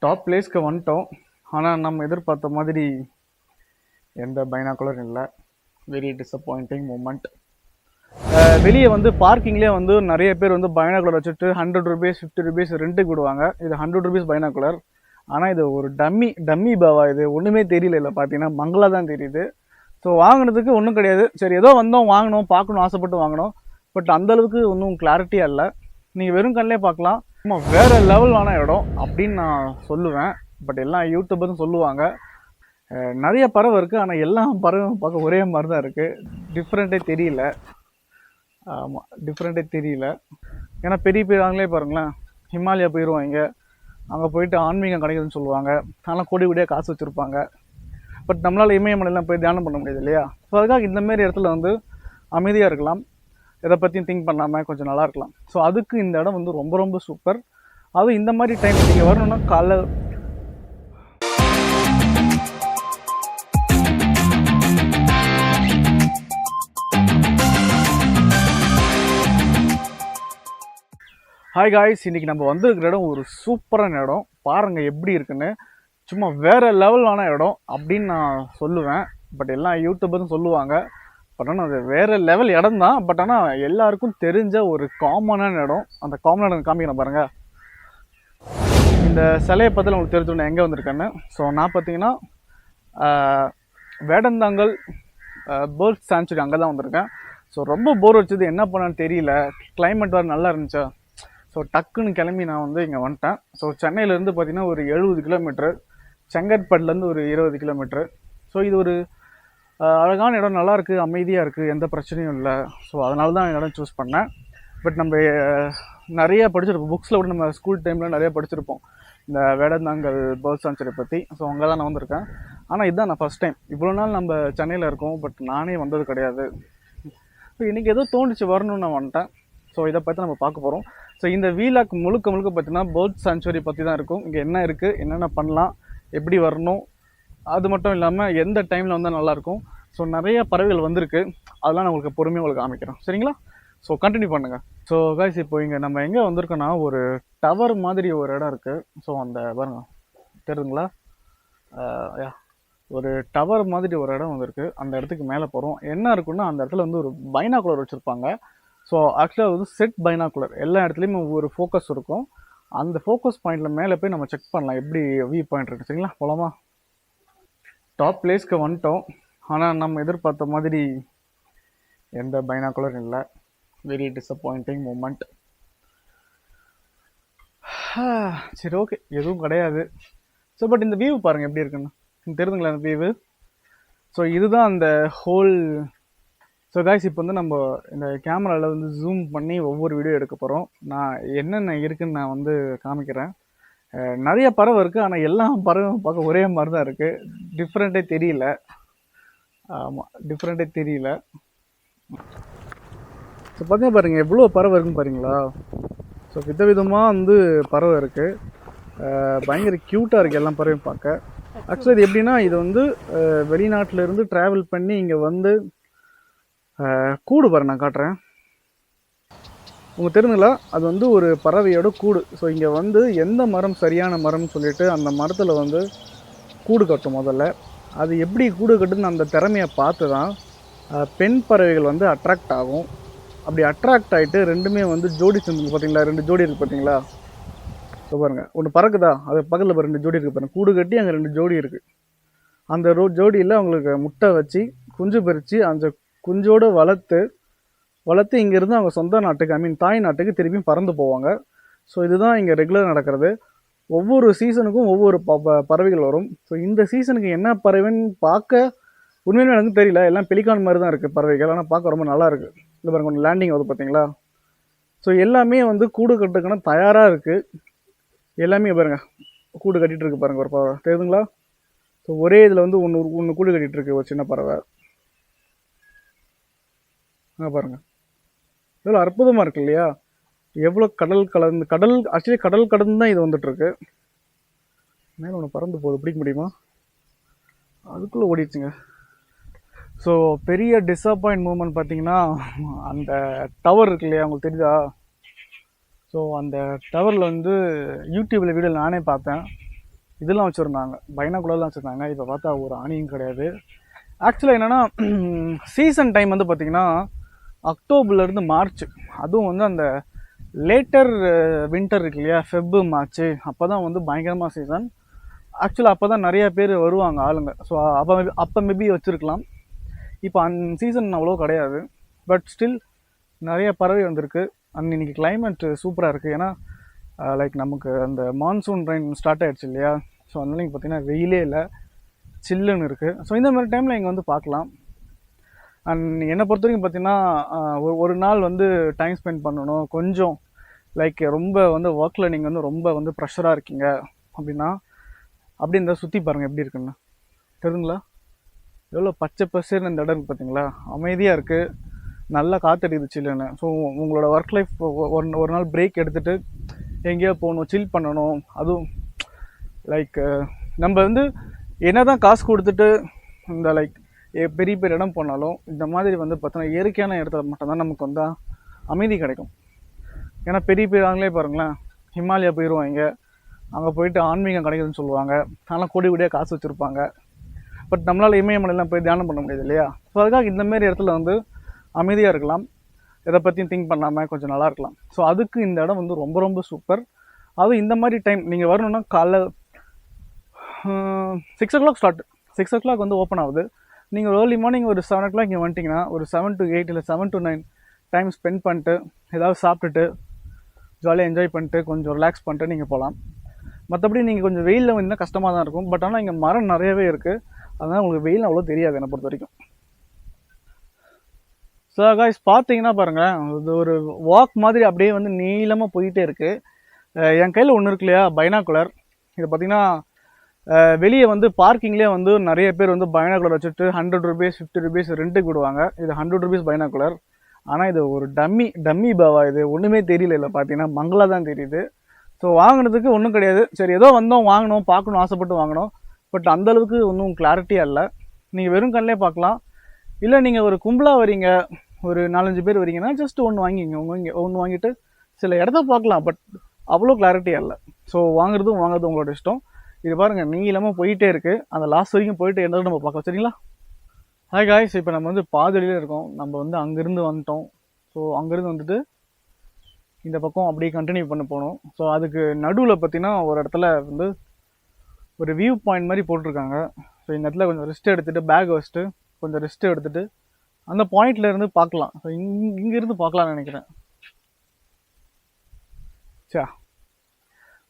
Top பிளேஸ்க்கு வந்துட்டோம். ஆனால் நம்ம எதிர்பார்த்த மாதிரி எந்த பைனாக்குலரும் இல்லை. Very disappointing moment. வெளியே வந்து பார்க்கிங்லேயே வந்து நிறைய பேர் வந்து பைனாக்குலர் வச்சுட்டு ₹100 ₹50 ரெண்ட்டுக்கு விடுவாங்க. இது ₹100 பைனாக்குலர். ஆனால் இது ஒரு டம்மி பாவா. இது ஒன்றுமே தெரியல. இல்லை பார்த்தீங்கன்னா மங்களா தான் தெரியுது. ஸோ வாங்கினதுக்கு ஒன்றும் கிடையாது. சரி, ஏதோ வந்தோம், வாங்கினோம், பார்க்கணும் ஆசைப்பட்டு வாங்கினோம். பட் அந்தளவுக்கு ஒன்றும் கிளாரிட்டியாக இல்லை. நீங்கள் வெறும் கண்ணிலே பார்க்கலாம். நம்ம வேறு லெவலான இடம் அப்படின்னு நான் சொல்லுவேன். பட் எல்லாம் யூடியூபர்னு சொல்லுவாங்க. நிறைய பறவை இருக்குது. ஆனால் எல்லா பறவையும் பார்க்க ஒரே மாதிரி தான் இருக்குது. டிஃப்ரெண்ட்டே தெரியல. ஆமாம், டிஃப்ரெண்ட்டே தெரியல. ஏன்னா பெரிய பெரிய ஆளுங்களே பாருங்களேன், ஹிமாலயா போயிடுவாங்க. அங்கே போயிட்டு ஆன்மீகம் கிடைக்குதுன்னு சொல்லுவாங்க. அதெல்லாம் கோடி கோடியாக காசு வச்சுருப்பாங்க. பட் நம்மளால் இமயமலையெல்லாம் போய் தியானம் பண்ண முடியாது இல்லையா? ஸோ அதுக்காக இந்தமாரி இடத்துல வந்து அமைதியாக இருக்கலாம், எதை பற்றியும் திங்க் பண்ணாமல் கொஞ்சம் நல்லா இருக்கலாம். ஸோ அதுக்கு இந்த இடம் வந்து ரொம்ப ரொம்ப சூப்பர். அதுவும் இந்த மாதிரி டைம் நீங்கள் வரணுன்னா காலைல ஹாய் காய்ஸ், இன்றைக்கி நம்ம வந்திருக்கிற இடம் ஒரு சூப்பரான இடம். பாருங்கள் எப்படி இருக்குன்னு. சும்மா வேறு லெவலான இடம் அப்படின்னு நான் சொல்லுவேன். பட் எல்லாம் யூடியூபர்னு சொல்லுவாங்க. பட் ஆனால் அது வேறு லெவல் இடம் தான். பட் ஆனால் எல்லாருக்கும் தெரிஞ்ச ஒரு காமனான இடம். அந்த காமனான இடம் காமிக்கிறேன் பாருங்கள். இந்த சிலையை பற்றி உங்களுக்கு தெரிஞ்சோன்னே எங்கே வந்திருக்கேன்னு. ஸோ நான் பார்த்தீங்கன்னா வேடந்தாங்கல் பேர்ட் சாங்சுரி அங்கே தான் வந்திருக்கேன். ஸோ ரொம்ப போர் வச்சது, என்ன பண்ணான்னு தெரியல. கிளைமேட் வேறு நல்லா இருந்துச்சா. ஸோ டக்குன்னு கிளம்பி நான் வந்து இங்கே வந்துட்டேன். ஸோ சென்னையிலேருந்து பார்த்தீங்கன்னா ஒரு 70 கிலோமீட்ரு, செங்கற்பட்டுலேருந்து ஒரு 20 கிலோமீட்ரு. ஸோ இது ஒரு அழகான இடம், நல்லாயிருக்கு, அமைதியாக இருக்குது, எந்த பிரச்சனையும் இல்லை. ஸோ அதனால தான் இடம் சூஸ் பண்ணேன். பட் நம்ம நிறைய படிச்சிருப்போம், புக்ஸில் கூட நம்ம ஸ்கூல் டைமில் நிறைய படிச்சிருப்போம் இந்த வேடந்தாங்கல் பேர்ட் சாங்சுரி பற்றி. ஸோ அங்கே தான் நான் வந்திருக்கேன். ஆனால் இதுதான் நான் ஃபஸ்ட் டைம். இவ்வளோ நாள் நம்ம சென்னையில் இருக்கோம், பட் நானே வந்தது கிடையாது. ஸோ இன்றைக்கி ஏதோ தோணுச்சு வரணும்னு நான் வந்துட்டேன். ஸோ இதை பற்றி நம்ம பார்க்க போகிறோம். ஸோ இந்த வீலாக் முழுக்க பார்த்தீங்கன்னா பேர்ட் சாங்சுரி பற்றி தான் இருக்கும். இங்கே என்ன இருக்குது, என்னென்ன பண்ணலாம், எப்படி வரணும், அது மட்டும் இல்லாமல் எந்த டைமில் வந்தால் நல்லாயிருக்கும். ஸோ நிறைய பறவைகள் வந்திருக்கு, அதெல்லாம் நான் உங்களுக்கு பொறுமையாக உங்களுக்கு காமிக்கிறேன். சரிங்களா? ஸோ கண்டினியூ பண்ணுங்கள். ஸோ கைஸ், இப்போ இங்கே நம்ம எங்கே வந்திருக்கோன்னா ஒரு டவர் மாதிரி ஒரு இடம் இருக்குது. ஸோ அந்த பாருங்க, தெரியுதுங்களா? ஒரு டவர் மாதிரி ஒரு இடம் வந்திருக்கு. அந்த இடத்துக்கு மேலே போகிறோம். என்ன இருக்குன்னா, அந்த இடத்துல வந்து ஒரு பைனாக்குலர் வச்சுருப்பாங்க. ஸோ ஆக்சுவலாக வந்து செட் பைனாக்குலர் எல்லா இடத்துலையுமே ஒரு ஃபோக்கஸ் இருக்கும். அந்த ஃபோக்கஸ் பாயிண்டில் மேலே போய் நம்ம செக் பண்ணலாம் எப்படி வியூ பாயிண்ட் இருக்குது. சரிங்களா? போகலாமா? டாப் பிளேஸ்க்கு வந்துட்டோம். ஆனால் நம்ம எதிர்பார்த்த மாதிரி எந்த பைனாக்குலரும் இல்லை. Very disappointing moment. சரி, ஓகே, எதுவும் கிடையாது. ஸோ பட் இந்த வியூ பாருங்கள் எப்படி இருக்குன்னு. தெரியுதுங்களா அந்த வியூவு? ஸோ இதுதான் அந்த ஹோல். ஸோ காய்ஸ், இப்போ வந்து நம்ம இந்த கேமராவில் வந்து ஜூம் பண்ணி ஒவ்வொரு வீடியோ எடுக்க போகிறோம். நான் என்னென்ன இருக்குதுன்னு நான் வந்து காமிக்கிறேன். நிறைய பறவை இருக்குது, ஆனால் எல்லா பறவையும் பார்க்க ஒரே மாதிரி தான் இருக்குது. டிஃப்ரெண்ட்டே தெரியல. ஆமாம், டிஃப்ரெண்ட்டே தெரியல. ஸோ பார்த்தீங்கன்னா பாருங்கள் எவ்வளோ பறவை இருக்குன்னு பாருங்களா. ஸோ விதவிதமாக வந்து பறவை இருக்குது. பயங்கர க்யூட்டாக இருக்குது எல்லா பறவையும் பார்க்க. ஆக்சுவலி இது எப்படின்னா, இது வந்து வெளிநாட்டிலேருந்து ட்ராவல் பண்ணி இங்கே வந்து கூடு பாரு, நான் காட்டுறேன் உங்களுக்கு தெரிஞ்சுங்களா. அது வந்து ஒரு பறவையோட கூடு. ஸோ இங்கே வந்து எந்த மரம் சரியான மரம்னு சொல்லிட்டு அந்த மரத்தில் வந்து கூடு கட்டும். முதல்ல அது எப்படி கூடு கட்டுன்னு அந்த திறமையை பார்த்து தான் பெண் பறவைகள் வந்து அட்ராக்ட் ஆகும். அப்படி அட்ராக்ட் ஆகிட்டு ரெண்டுமே வந்து ஜோடி சேர்ந்து பார்த்தீங்களா, 2 ஜோடி இருக்குது பார்த்தீங்களா. ஸோ பாருங்கள், ஒன்று பறக்குதா, அது பக்கத்தில் 2 ஜோடி இருக்குது பாருங்கள். கூடு கட்டி அங்கே 2 ஜோடி இருக்குது. அந்த ஜோடியில் அவங்களுக்கு முட்டை வச்சு குஞ்சு பறித்து அந்த குஞ்சோடு வளர்த்து இங்கேருந்து அவங்க சொந்த நாட்டுக்கு, தாய் நாட்டுக்கு திருப்பியும் பறந்து போவாங்க. ஸோ இதுதான் இங்கே ரெகுலர் நடக்கிறது. ஒவ்வொரு சீசனுக்கும் ஒவ்வொரு பறவைகள் வரும். ஸோ இந்த சீசனுக்கு என்ன பறவைன்னு பார்க்க உண்மையுமே எனக்கு தெரியல. எல்லாம் பெலிகான் மாதிரி தான் இருக்குது பறவைகள், ஆனால் பார்க்க ரொம்ப நல்லா இருக்குது. இந்த பாருங்க, கொஞ்சம் லேண்டிங் வருது பார்த்தீங்களா. ஸோ எல்லாமே வந்து கூடு கட்டுறதுக்கான தயாராக இருக்குது. எல்லாமே பாருங்கள் கூடு கட்டிகிட்டு இருக்கு பாருங்கள். ஒரு பறவை தெரியுதுங்களா. ஸோ ஒரே இதில் வந்து ஒன்று கூடு கட்டிகிட்டு இருக்கு, ஒரு சின்ன பறவை. பாருங்கள், எவ்வளோ அற்புதமாக இருக்கு இல்லையா. எவ்வளோ ஆக்சுவலி கடல் கடந்து தான் இது வந்துட்டுருக்கு. மேலே ஒன்று பறந்து போகுது, பிடிக்க முடியுமா? அதுக்குள்ளே ஓடிடுச்சுங்க. ஸோ பெரிய டிஸப்பாயிண்ட் மூமெண்ட் பார்த்தீங்கன்னா, அந்த டவர் இருக்கு இல்லையா, உங்களுக்கு தெரியுதா. ஸோ அந்த டவரில் வந்து யூடியூப்பில் வீடியோ நானே பார்த்தேன். இதெல்லாம் வச்சுருந்தாங்க, பைனாகுலர்லாம் வச்சுருந்தாங்க. இப்போ பார்த்தா ஒரு ஆணியும் கிடையாது. ஆக்சுவலாக என்னென்னா சீசன் டைம் வந்து பார்த்திங்கன்னா அக்டோபர்லேருந்து மார்ச், அதுவும் வந்து அந்த லேட்டர் வின்டர் இருக்கு இல்லையா, ஃபெப்பு மார்ச்சு, அப்போ தான் வந்து பயங்கரமாக சீசன். ஆக்சுவலாக அப்போ தான் நிறைய பேர் வருவாங்க ஆளுங்க. ஸோ அப்போ மேபி வச்சுருக்கலாம். இப்போ சீசன் அவ்வளோ கிடையாது. பட் ஸ்டில் நிறைய பறவை வந்திருக்கு. அண்ட் இன்னைக்கு கிளைமேட் சூப்பராக இருக்குது. ஏன்னா லைக் நமக்கு அந்த மான்சூன் ரெயின் ஸ்டார்ட் ஆகிடுச்சு இல்லையா. ஸோ அதனால இங்கே பார்த்தீங்கன்னா வெயிலே இல்லை, சில்லுன்னு இருக்குது. ஸோ இந்த மாதிரி டைமில் இங்கே வந்து பார்க்கலாம். அண்ட் என்னை பொறுத்த வரைக்கும் பார்த்தீங்கன்னா ஒரு நாள் வந்து டைம் ஸ்பெண்ட் பண்ணணும். கொஞ்சம் லைக் ரொம்ப வந்து ஒர்க்கில் நீங்கள் வந்து ரொம்ப வந்து ப்ரெஷராக இருக்கீங்க அப்படின்னா அப்படி இந்த சுற்றி பாருங்கள் எப்படி இருக்குன்னு. தெரியுங்களா எவ்வளோ பச்சை பசேர்னு இந்த இடம் இருக்குது பார்த்தீங்களா, அமைதியாக இருக்குது, நல்லா காற்றடிக்குது சில்லுன்னு. ஸோ உங்களோட ஒர்க் லைஃப் ஒரு நாள் பிரேக் எடுத்துகிட்டு எங்கேயோ போகணும், சில் பண்ணணும். அதுவும் லைக் நம்ம வந்து என்ன தான் காசு கொடுத்துட்டு இந்த லைக் பெரிய பெரிய இடம் போனாலும் இந்த மாதிரி வந்து பார்த்தோன்னா இயற்கையான இடத்துல மட்டும்தான் நமக்கு வந்து அமைதி கிடைக்கும். ஏன்னா பெரிய பெரிய ஆங்களே பாருங்களேன், ஹிமாலயா போயிடுவாங்க, அங்கே போயிட்டு ஆன்மீகம் கிடைக்குதுன்னு சொல்லுவாங்க, அதெல்லாம் கோடி கோடியாக காசு வச்சுருப்பாங்க. பட் நம்மளால் இமயமலையெல்லாம் போய் தியானம் பண்ண முடியாது இல்லையா. ஸோ அதுக்காக இந்தமாரி இடத்துல வந்து அமைதியாக இருக்கலாம், எதை பற்றியும் திங்க் பண்ணாமல் கொஞ்சம் நல்லா இருக்கலாம். ஸோ அதுக்கு இந்த இடம் வந்து ரொம்ப ரொம்ப சூப்பர். அதுவும் இந்த மாதிரி டைம் நீங்கள் வரணுன்னா காலைல 6 o'clock ஸ்டார்ட், 6 o'clock வந்து ஓப்பன் ஆகுது. நீங்கள் ஏர்லி மார்னிங் ஒரு 7 o'clock இங்கே வந்துட்டிங்கன்னா ஒரு 7 to 8 இல்லை 7 to 9 டைம் ஸ்பெண்ட் பண்ணிட்டு ஏதாவது சாப்பிட்டுட்டு ஜாலியாக என்ஜாய் பண்ணிட்டு கொஞ்சம் ரிலாக்ஸ் பண்ணிட்டு நீங்கள் போகலாம். மற்றபடி நீங்கள் கொஞ்சம் வெயிலில் வந்தீங்கன்னா கஷ்டமாக தான் இருக்கும். பட் ஆனால் இங்கே மரம் நிறையவே இருக்குது, அதனால் உங்களுக்கு வெயில் அவ்வளோ தெரியாது என்னை பொறுத்த வரைக்கும். ஸோ காய்ஸ் பார்த்தீங்கன்னா பாருங்கள், இது ஒரு வாக் மாதிரி அப்படியே வந்து நீளமாக போயிட்டே இருக்குது. என் கையில் ஒன்று இருக்கு இல்லையா, பைனாகுலர். இது பார்த்திங்கன்னா வெளியே வந்து பார்க்கிங்லேயே வந்து நிறைய பேர் வந்து பைனாகுலர் வச்சுட்டு 100 rupees 50 rupees ரெண்ட்டுக்கு விடுவாங்க. இது 100 rupees பைனாகுலர். ஆனால் இது ஒரு டம்மி பாவா, இது ஒன்றுமே தெரியல. இல்லை பார்த்தீங்கன்னா மங்களா தான் தெரியுது. ஸோ வாங்கினதுக்கு ஒன்றும் கிடையாது. சரி ஏதோ வந்தோம், வாங்கினோம், பார்க்கணும் ஆசைப்பட்டு வாங்கினோம். பட் அந்தளவுக்கு ஒன்றும் கிளாரிட்டியாக இல்லை. நீங்கள் வெறும் கண்ணிலே பார்க்கலாம். இல்லை நீங்கள் ஒரு கும்பலாக வரீங்க, ஒரு 4-5 பேர் வரீங்கன்னா ஜஸ்ட் ஒன்று வாங்கிங்க. ஒன்று வாங்கிட்டு சில இடத்த பார்க்கலாம். பட் அவ்வளோ கிளாரிட்டியாக இல்லை. ஸோ வாங்குறதும் உங்களோட இஷ்டம். இது பாருங்கள் நீளமாக போயிட்டே இருக்குது. அந்த லாஸ்ட் வரைக்கும் போயிட்டு என்னது நம்ம பார்க்கலாம். சரிங்களா? ஹாய் காய்ஸ், இப்போ நம்ம வந்து பாதியிலே இருக்கோம். நம்ம வந்து அங்கேருந்து வந்துட்டோம். ஸோ அங்கேருந்து வந்துட்டு இந்த பக்கம் அப்படியே கண்டினியூ பண்ண போகணும். ஸோ அதுக்கு நடுவில் பார்த்திங்கன்னா ஒரு இடத்துல வந்து ஒரு வியூ பாயிண்ட் மாதிரி போட்டிருக்காங்க. ஸோ இந்த இடத்துல கொஞ்சம் ரெஸ்ட் எடுத்துகிட்டு பேக் வச்சுட்டு கொஞ்சம் ரெஸ்ட் எடுத்துகிட்டு அந்த பாயிண்ட்ல இருந்து பார்க்கலாம். ஸோ இங்கேருந்து பார்க்கலாம்னு நினைக்கிறேன். சா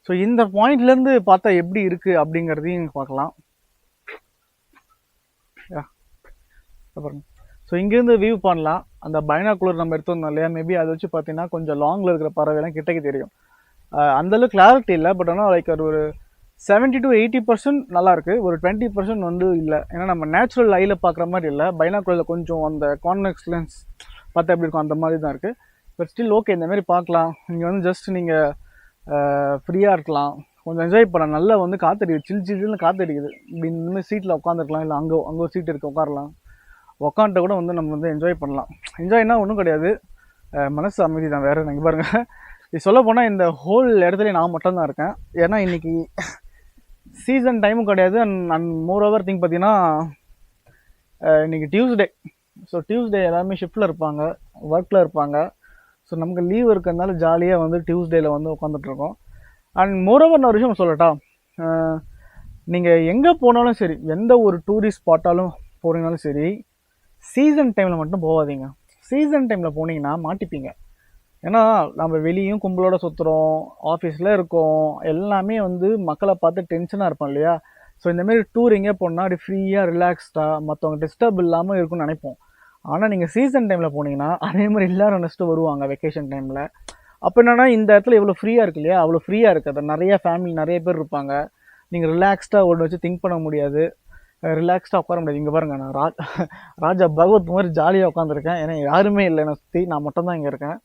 ஸோ இந்த பாயிண்ட்லேருந்து பார்த்தா எப்படி இருக்குது அப்படிங்கிறதையும் பார்க்கலாம். பாருங்க, ஸோ இங்கேருந்து வியூ பண்ணலாம். அந்த பைனாகுலர் நம்ம எடுத்து வந்தோம் இல்லையா, மேபி அதை வச்சு பார்த்தீங்கன்னா கொஞ்சம் லாங்கில் இருக்கிற பறவைலாம் கிட்டக்கு தெரியும். அந்தளவுக்கு கிளாரிட்டி இல்லை. பட் ஆனால் லைக் அது ஒரு 70 to 80% நல்லாயிருக்கு. ஒரு 20% வந்து இல்லை. ஏன்னா நம்ம நேச்சுரல் ஐயில் பார்க்குற மாதிரி இல்லை. பைனாகுலரில் கொஞ்சம் அந்த கான்வெக்ஸ் லென்ஸ் பார்த்தா எப்படி இருக்கும் அந்த மாதிரி தான் இருக்குது. பட் ஸ்டில் ஓகே, இந்தமாரி பார்க்கலாம். இங்கே வந்து ஜஸ்ட் நீங்கள் ஃப்ரீயாக இருக்கலாம், கொஞ்சம் என்ஜாய் பண்ணலாம். நல்லா வந்து காற்றடிக்குது, சில்லுன்னு காற்றடிக்குது. இப்படி இந்தமாதிரி சீட்டில் உட்காந்துருக்கலாம், இல்லை அங்கே ஒரு சீட் இருக்குது உட்காரலாம். உட்காந்துட்டு கூட வந்து நம்ம வந்து என்ஜாய் பண்ணலாம். என்ஜாய்னா ஒன்றும் கிடையாது, மனசு அமைதி தான், வேறு எனக்கு பாருங்கள். இது சொல்ல போனால் இந்த ஹோல் இடத்துல நான் மட்டும்தான் இருக்கேன். ஏன்னா இன்றைக்கி சீசன் டைமும் கிடையாது. அண்ட் மோர் ஓவர் திங் பார்த்தீங்கன்னா இன்றைக்கி டியூஸ்டே. ஸோ டியூஸ்டே எல்லாருமே ஷிஃப்ட்டில் இருப்பாங்க, ஒர்க்கில் இருப்பாங்க. ஸோ நமக்கு லீவ் இருக்கிறதுனால ஜாலியாக வந்து டியூஸ்டேயில் வந்து உட்காந்துட்ருக்கோம். அண்ட் மோர் ஓவர் நான் ஒரு விஷயம் சொல்லட்டா, நீங்கள் எங்கே போனாலும் சரி, எந்த ஒரு டூரிஸ்ட் ஸ்பாட்டாலும் போகிறீங்கனாலும் சரி, சீசன் டைமில் மட்டும் போகாதீங்க. சீசன் டைமில் போனீங்கன்னா மாட்டிப்பீங்க. ஏன்னா நம்ம வெளியும் கும்பலோட சுற்றுறோம், ஆஃபீஸில் இருக்கோம், எல்லாமே வந்து மக்களை பார்த்து டென்ஷனாக இருப்போம் இல்லையா. ஸோ இந்தமாரி டூர் எங்கே போனால் அப்படி ஃப்ரீயாக ரிலாக்ஸ்டாக மற்றவங்க டிஸ்டர்ப் இல்லாமல் இருக்குன்னு நினைப்போம். ஆனால் நீங்கள் சீசன் டைமில் போனீங்கன்னா அதே மாதிரி எல்லோரும் நெக்ஸ்ட்டு வருவாங்க வெக்கேஷன் டைமில். அப்போ என்னென்னா இந்த இடத்துல இவ்வளோ ஃப்ரீயாக இருக்கு இல்லையா, அவ்வளோ ஃப்ரீயாக இருக்காது. நிறைய ஃபேமிலி நிறைய பேர் இருப்பாங்க. நீங்கள் ரிலாக்ஸ்டாக ஒன்று வச்சு திங்க் பண்ண முடியாது, ரிலாக்ஸ்டாக உட்கார முடியாது. இங்கே பாருங்கள், நான் ராஜா பகவத் மாதிரி ஜாலியாக உட்காந்துருக்கேன். ஏன்னா யாருமே இல்லை என்னை சுற்றி, நான் மட்டும்தான் இங்கே இருக்கேன்.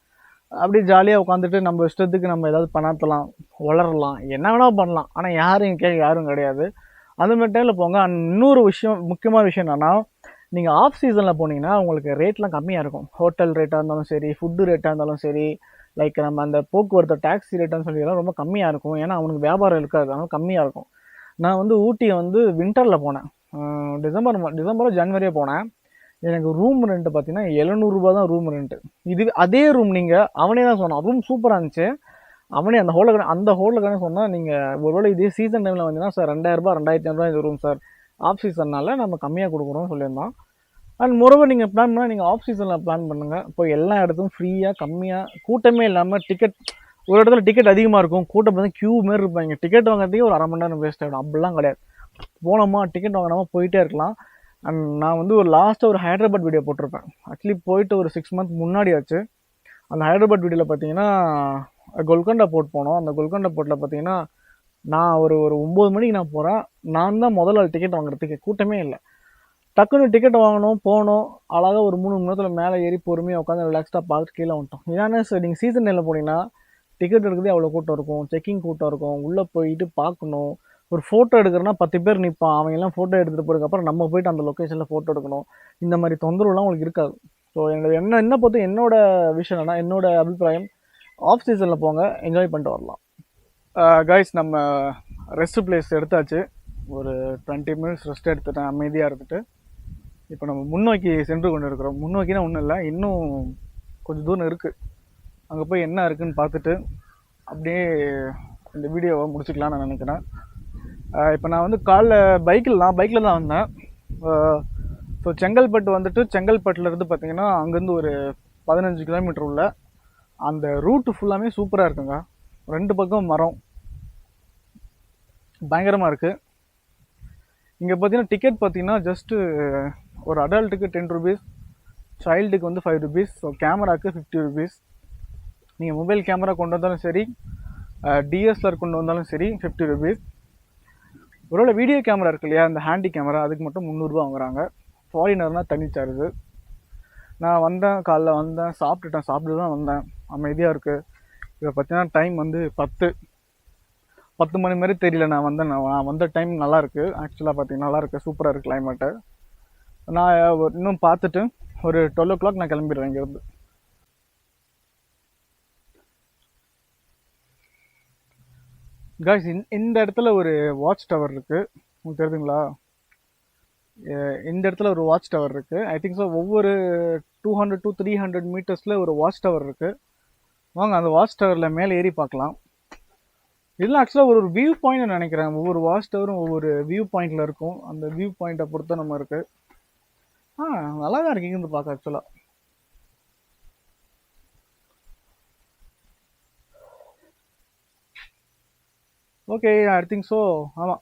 அப்படியே ஜாலியாக உட்காந்துட்டு நம்ம இஷ்டத்துக்கு நம்ம ஏதாவது பண்ணலாம், வளரலாம், என்ன வேணால் பண்ணலாம். ஆனால் யாரும் கிடையாது. அந்த மாதிரி டைமில் போங்க. இன்னொரு விஷயம், முக்கியமான விஷயம் என்னென்னா, நீங்கள் ஆஃப் சீசனில் போனீங்கன்னா உங்களுக்கு ரேட்லாம் கம்மியாக இருக்கும். ஹோட்டல் ரேட்டாக இருந்தாலும் சரி, ஃபுட்டு ரேட்டாக இருந்தாலும் சரி, லைக் நம்ம அந்த போக்குவரத்து டாக்ஸி ரேட்டான்னு சொல்லிலாம் ரொம்ப கம்மியாக இருக்கும். ஏன்னா அவனுக்கு வியாபாரம் இருக்காது, அதனால கம்மியாக இருக்கும். நான் வந்து ஊட்டியை வந்து வின்டரில் போனேன். டிசம்பரோ ஜனவரியோ போனேன். எனக்கு ரூம் ரெண்ட்டு பார்த்தீங்கன்னா 700 தான் ரூம் ரெண்ட்டு. இது அதே ரூம் நீங்கள் அவனே தான் சொன்னான், ரூம் சூப்பராக இருந்துச்சு. அவனே அந்த ஹோட்டலுக்கானே சொன்னால், நீங்கள் ஒருவேளை இதே சீசன் டைமில் வந்தீங்கன்னா சார் 2000 2500 இந்த ரூம் சார், ஆஃப் சீசன்னால நம்ம கம்மியாக கொடுக்குறோம்னு சொல்லியிருந்தோம். அண்ட் மொரோவர் நீங்கள் பிளான் பண்ணால் நீங்கள் ஆஃப் சீசனில் பிளான் பண்ணுங்கள். இப்போ எல்லா இடத்துக்கும் ஃப்ரீயாக கம்மியாக கூட்டமே இல்லாமல் டிக்கெட் ஒரு இடத்துல டிக்கெட் அதிகமாக இருக்கும், கூட்டம் வந்து கியூ மாரி இருப்பாங்க. டிக்கெட் வாங்குறதுக்கே ஒரு 1/2 மணி நேரம் வேஸ்ட் ஆகிடும். அப்படிலாம் கிடையாது, போனோமா டிக்கெட் வாங்கினாமா போயிட்டே இருக்கலாம். அண்ட் நான் வந்து ஒரு லாஸ்ட்டாக ஒரு ஹைதராபாத் வீடியோ போட்டிருப்பேன். ஆக்சுவலி போயிட்டு ஒரு 6 மந்த் முன்னாடி ஆச்சு. அந்த ஹைதராபாத் வீடியோவில் பார்த்தீங்கன்னா கொல்கண்டா போர்ட் போனோம். அந்த கொல்கண்டா போர்ட்டில் பார்த்தீங்கன்னா நான் ஒரு 9 மணிக்கு நான் போகிறேன். நான் தான் முதல்ல டிக்கெட் வாங்குறதுக்கு, கூட்டமே இல்லை. டக்குன்னு டிக்கெட் வாங்கணும், போனோம். அழகாக ஒரு 3 மணி நேரத்தில் மேலே ஏறி பொறுமையாக உட்காந்து ரிலாக்ஸ்டாக பார்த்துட்டு கீழே வந்துட்டோம். ஏன்னா சார் நீங்கள் சீசன் டைமில் போனீங்கன்னா டிக்கெட் எடுக்கிறதே அவ்வளோ கூட்டம் இருக்கும், செக்கிங் கூட்டம் இருக்கும், உள்ளே போயிட்டு பார்க்கணும். ஒரு ஃபோட்டோ எடுக்கிறனா 10 பேர் நிற்பான், அவங்க எல்லாம் ஃபோட்டோ எடுத்துகிட்டு போகிறதுக்கப்புறம் நம்ம போயிட்டு அந்த லொக்கேஷனில் ஃபோட்டோ எடுக்கணும். இந்த மாதிரி தொந்தரவுலாம் உங்களுக்கு இருக்காது. ஸோ என்ன பொறுத்து என்னோட விஷயம், என்னோட அபிப்பிராயம், ஆஃப் சீசனில் போங்க, என்ஜாய் பண்ணிட்டு வரலாம். கைஸ், நம்ம ரெஸ்ட் பிளேஸ் எடுத்தாச்சு. ஒரு 20 மினிட்ஸ் ரெஸ்ட் எடுத்துட்டேன், அமைதியாக இருந்துட்டு. இப்போ நம்ம முன்னோக்கி சென்று கொண்டு இருக்கிறோம். முன்னோக்கினா ஒன்றும் இல்லை, இன்னும் கொஞ்சம் தூரம் இருக்குது. அங்கே போய் என்ன இருக்குதுன்னு பார்த்துட்டு அப்படியே இந்த வீடியோவை முடிச்சுக்கலான்னு நான் நினைக்கிறேன். இப்போ நான் வந்து பைக்கில் தான் வந்தேன். ஸோ செங்கல்பட்டு வந்துட்டு, செங்கல்பட்டுலேருந்து பார்த்தீங்கன்னா அங்கேருந்து ஒரு 15 கிலோமீட்டர் உள்ள அந்த ரூட்டு ஃபுல்லாமே சூப்பராக இருக்குங்க. 2 பக்கம் மரம், பயங்கரமாக இருக்குது. இங்கே பார்த்தீங்கன்னா டிக்கெட் பார்த்தீங்கன்னா ஜஸ்ட்டு ஒரு அடல்ட்டுக்கு 10 ருபீஸ், சைல்டுக்கு வந்து 5 ருபீஸ். ஸோ கேமராவுக்கு 50 ருபீஸ். நீங்கள் மொபைல் கேமரா கொண்டு வந்தாலும் சரி, டிஎஸ்எல்ஆர் கொண்டு வந்தாலும் சரி 50 ருபீஸ். ஒருவேளை வீடியோ கேமரா இருக்கு இல்லையா, இந்த ஹேண்டி கேமரா, அதுக்கு மட்டும் 300 ரூபா வாங்குறாங்க. ஃபாரினர்னால் தனி சார்ஜு. நான் வந்தேன், காலைல வந்தேன், சாப்பிட்டு தான் வந்தேன். அமைதியாக இருக்குது. இப்போ பார்த்தீங்கன்னா டைம் வந்து 10 மணி மாதிரி தெரியல. நான் வந்த டைம் நல்லாயிருக்கு. ஆக்சுவலாக பார்த்தீங்கன்னா நல்லாயிருக்கு, சூப்பராக இருக்குது கிளைமேட்டு. நான் இன்னும் பார்த்துட்டு ஒரு 12 o'clock நான் கிளம்பிடுவேன் இங்கேருந்து. காய்ஸ், இந்த இடத்துல ஒரு வாட்ச் டவர் இருக்குது, உங்களுக்கு தெரியுதுங்களா? இந்த இடத்துல ஒரு வாட்ச் டவர் இருக்குது. ஐ திங்க் ஸோ ஒவ்வொரு 200 to 300 மீட்டர்ஸில் ஒரு வாட்ச் டவர் இருக்குது. வாங்க அந்த வாட்ச் டவரில் மேலே ஏறி பார்க்கலாம். இதெல்லாம் ஆக்சுவலாக ஒரு வியூ பாயிண்ட் நினைக்கிறேன். ஒவ்வொரு வாட்ச் டவரும் ஒவ்வொரு வியூ பாயிண்டில் இருக்கும். அந்த வியூ பாயிண்ட்டை பொறுத்த நம்ம இருக்குது. நல்லா தான் இருக்கு இருந்து பார்க்க ஆக்சுவலாக. Okay, I think so. ஆமாம்,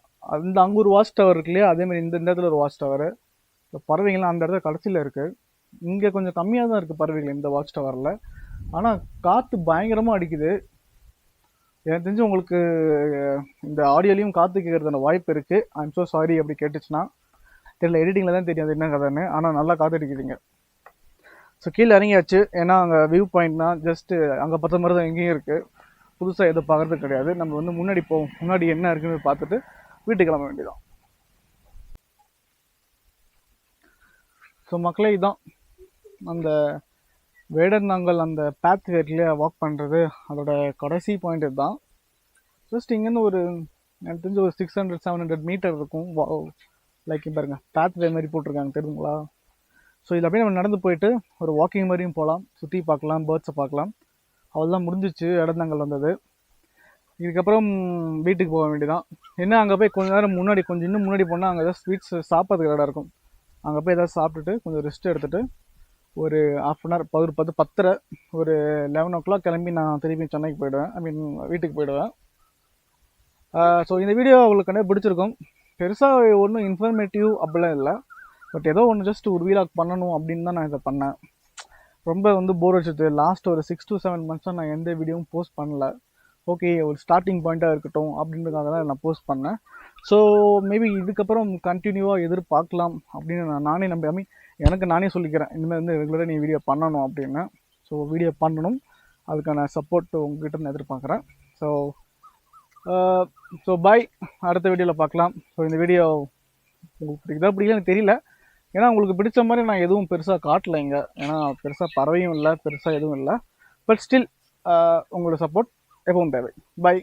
அங்கே ஒரு வாட்ச் டவர் இருக்கு இல்லையா, அதேமாதிரி இந்த இடத்துல ஒரு வாட்ச் டவர். இப்போ பறவைகள்லாம் அந்த இடத்துல கடைசியில் இருக்குது. இங்கே கொஞ்சம் கம்மியாக தான் இருக்குது பறவைகள் இந்த வாட்ச் டவரில். ஆனால் காற்று பயங்கரமாக அடிக்குது. எனக்கு தெரிஞ்சு உங்களுக்கு இந்த ஆடியோலையும் காற்று கேட்குறதுன வாய்ப்பு இருக்குது. ஐம் ஸோ சாரி அப்படி கேட்டுச்சுன்னா. தெரியல, எடிட்டிங்கில் தான் தெரியும் அது என்ன கதைன்னு. ஆனால் நல்லா காற்று அடிக்குதுங்க. ஸோ கீழே இறங்கியாச்சு. ஏன்னா அங்கே வியூ பாயிண்ட்னா ஜஸ்ட்டு அங்கே பார்த்த மாதிரி தான் எங்கேயும் இருக்குது. புதுசாக எதுவும் பார்க்குறது கிடையாது. நம்ம வந்து முன்னாடி போவோம், முன்னாடி என்ன இருக்குன்னு பார்த்துட்டு வீட்டுக்கு கிளம்ப வேண்டியதான். ஸோ மக்களே, இதுதான் அந்த வேடந்தாங்கல் அந்த பேத் வேர்லேயே வாக் பண்ணுறது, அதோட கடைசி பாயிண்ட் இதுதான். ஜஸ்ட் இங்கேருந்து ஒரு எனக்கு தெரிஞ்சு ஒரு 600-700 மீட்டர் இருக்கும். லைக் பாருங்க, பேத் வே மாதிரி போட்டிருக்காங்க, தெரியுதுங்களா? ஸோ இதில் அப்படியே நம்ம நடந்து போயிட்டு ஒரு வாக்கிங் மாதிரியும் போகலாம், சுற்றி பார்க்கலாம், பேர்ட்ஸை பார்க்கலாம். அவ்வளோதான், முடிஞ்சிச்சு வேடந்தாங்கல் வந்தது. இதுக்கப்புறம் வீட்டுக்கு போக வேண்டியதான். என்ன அங்கே போய் கொஞ்சம் நேரம் முன்னாடி, இன்னும் முன்னாடி போனால் அங்கே ஏதாவது ஸ்வீட்ஸ் சாப்பிட்றதுக்கு இடம் இருக்கும். அங்கே போய் ஏதாவது சாப்பிட்டுட்டு கொஞ்சம் ரெஸ்ட் எடுத்துகிட்டு ஒரு 1/2 அன் ஹவர், 10:30, ஒரு 11 o'clock கிளம்பி நான் திரும்பி சென்னைக்கு போயிடுவேன், வீட்டுக்கு போயிடுவேன். ஸோ இந்த வீடியோ உங்களுக்கு கண்டிப்பாக பிடிச்சிருக்கும். பெருசாக ஒன்றும் இன்ஃபர்மேட்டிவ் அப்படிலாம் இல்லை. பட் ஏதோ ஒன்று ஜஸ்ட் ஒரு வீலாக் பண்ணணும் அப்படின்னு தான் நான் இதை பண்ணேன். ரொம்ப வந்து போர் அடிச்சது. லாஸ்ட் ஒரு 6 to 7 months நான் எந்த வீடியோவும் போஸ்ட் பண்ணல. ஓகே, ஒரு ஸ்டார்டிங் பாயிண்ட்டாக இருக்கட்டும் அப்படின்றதுக்காக தான் நான் போஸ்ட் பண்ணேன். ஸோ மேபி இதுக்கப்புறம் கண்டினியூவாக எதிர்பார்க்கலாம் அப்படின்னு நானே நம்பி, எனக்கு நானே சொல்லிக்கிறேன், இனிமேல் வந்து ரெகுலராக நீ வீடியோ பண்ணணும் அப்படின்னு. ஸோ வீடியோ பண்ணணும், அதுக்கான சப்போர்ட் உங்ககிட்ட நான் எதிர்பார்க்குறேன். ஸோ பாய், அடுத்த வீடியோவில் பார்க்கலாம். ஸோ இந்த வீடியோ உங்களுக்கு பிடிக்கல எனக்கு தெரியல. ஏன்னா உங்களுக்கு பிடிச்ச மாதிரி நான் எதுவும் பெருசாக காட்டலை இங்கே. ஏன்னா பெருசாக பறவையும் இல்லை, பெருசாக எதுவும் இல்லை. பட் ஸ்டில் உங்களோட சப்போர்ட் எப்பவும் தேவை. பாய்.